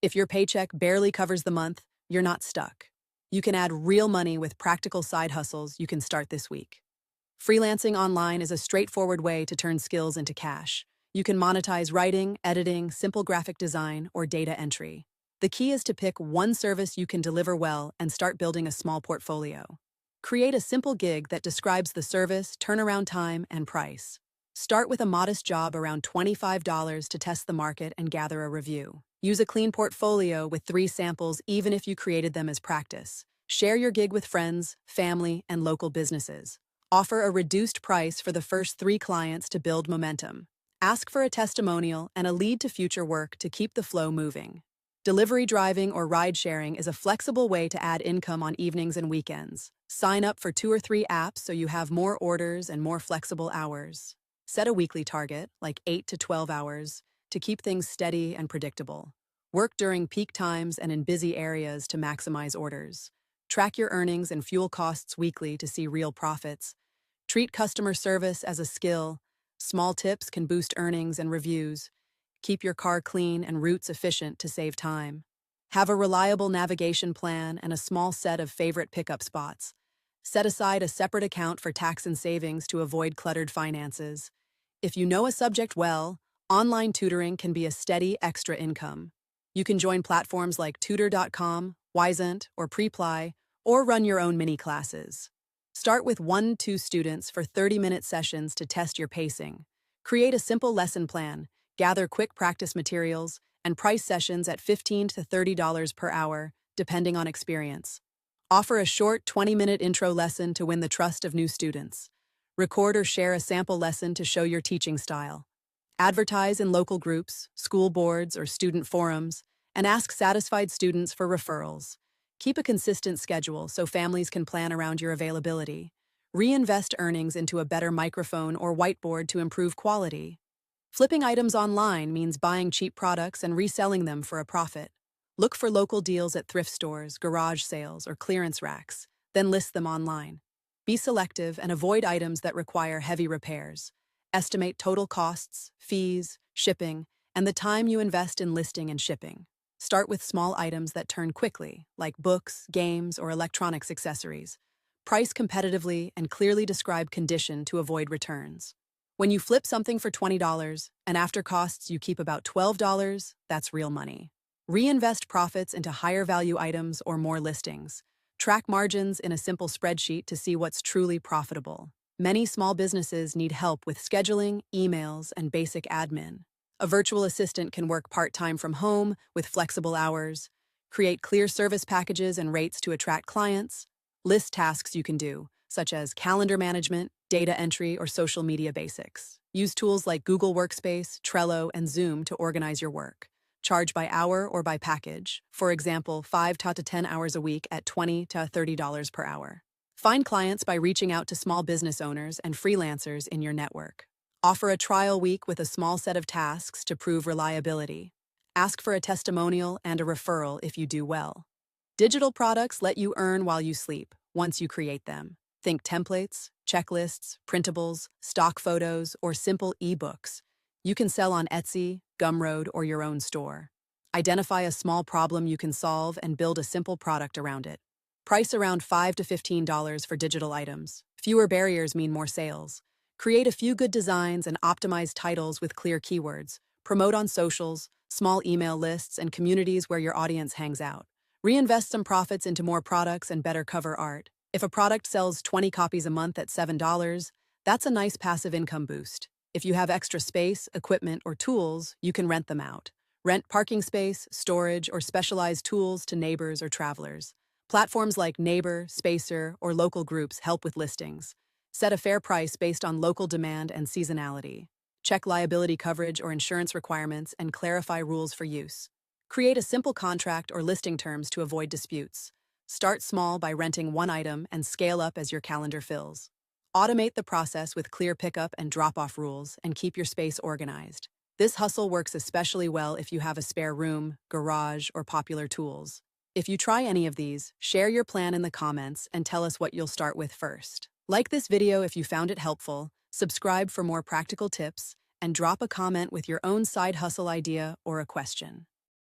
If your paycheck barely covers the month, you're not stuck. You can add real money with practical side hustles you can start this week. Freelancing online is a straightforward way to turn skills into cash. You can monetize writing, editing, simple graphic design, or data entry. The key is to pick one service you can deliver well and start building a small portfolio. Create a simple gig that describes the service, turnaround time, and price. Start with a modest job around $25 to test the market and gather a review. Use a clean portfolio with 3 samples even if you created them as practice. Share your gig with friends, family, and local businesses. Offer a reduced price for the first 3 clients to build momentum. Ask for a testimonial and a lead to future work to keep the flow moving. Delivery driving or ride sharing is a flexible way to add income on evenings and weekends. Sign up for 2 or 3 apps so you have more orders and more flexible hours. Set a weekly target, like 8 to 12 hours, to keep things steady and predictable. Work during peak times and in busy areas to maximize orders. Track your earnings and fuel costs weekly to see real profits. Treat customer service as a skill. Small tips can boost earnings and reviews. Keep your car clean and routes efficient to save time. Have a reliable navigation plan and a small set of favorite pickup spots. Set aside a separate account for tax and savings to avoid cluttered finances. If you know a subject well, online tutoring can be a steady extra income. You can join platforms like Tutor.com, Wisent, or Preply, or run your own mini classes. Start with 1-2 students for 30-minute sessions to test your pacing. Create a simple lesson plan, gather quick practice materials, and price sessions at $15 to $30 per hour, depending on experience. Offer a short 20-minute intro lesson to win the trust of new students. Record or share a sample lesson to show your teaching style. Advertise in local groups, school boards, or student forums, and ask satisfied students for referrals. Keep a consistent schedule so families can plan around your availability. Reinvest earnings into a better microphone or whiteboard to improve quality. Flipping items online means buying cheap products and reselling them for a profit. Look for local deals at thrift stores, garage sales, or clearance racks, then list them online. Be selective and avoid items that require heavy repairs. Estimate total costs, fees, shipping, and the time you invest in listing and shipping. Start with small items that turn quickly, like books, games, or electronics accessories. Price competitively and clearly describe condition to avoid returns. When you flip something for $20 and after costs you keep about $12, that's real money. Reinvest profits into higher value items or more listings. Track margins in a simple spreadsheet to see what's truly profitable. Many small businesses need help with scheduling, emails, and basic admin. A virtual assistant can work part-time from home with flexible hours. Create clear service packages and rates to attract clients. List tasks you can do, such as calendar management, data entry, or social media basics. Use tools like Google Workspace, Trello, and Zoom to organize your work. Charge by hour or by package, for example, 5 to 10 hours a week at $20 to $30 per hour. Find clients by reaching out to small business owners and freelancers in your network. Offer a trial week with a small set of tasks to prove reliability. Ask for a testimonial and a referral if you do well. Digital products let you earn while you sleep, once you create them. Think templates, checklists, printables, stock photos, or simple ebooks. You can sell on Etsy, Gumroad, or your own store. Identify a small problem you can solve and build a simple product around it. Price around $5 to $15 for digital items. Fewer barriers mean more sales. Create a few good designs and optimize titles with clear keywords. Promote on socials, small email lists, and communities where your audience hangs out. Reinvest some profits into more products and better cover art. If a product sells 20 copies a month at $7, that's a nice passive income boost. If you have extra space, equipment, or tools, you can rent them out. Rent parking space, storage, or specialized tools to neighbors or travelers. Platforms like Neighbor, Spacer, or local groups help with listings. Set a fair price based on local demand and seasonality. Check liability coverage or insurance requirements and clarify rules for use. Create a simple contract or listing terms to avoid disputes. Start small by renting one item and scale up as your calendar fills. Automate the process with clear pickup and drop-off rules and keep your space organized. This hustle works especially well if you have a spare room, garage, or popular tools. If you try any of these, share your plan in the comments and tell us what you'll start with first. Like this video if you found it helpful, subscribe for more practical tips, and drop a comment with your own side hustle idea or a question.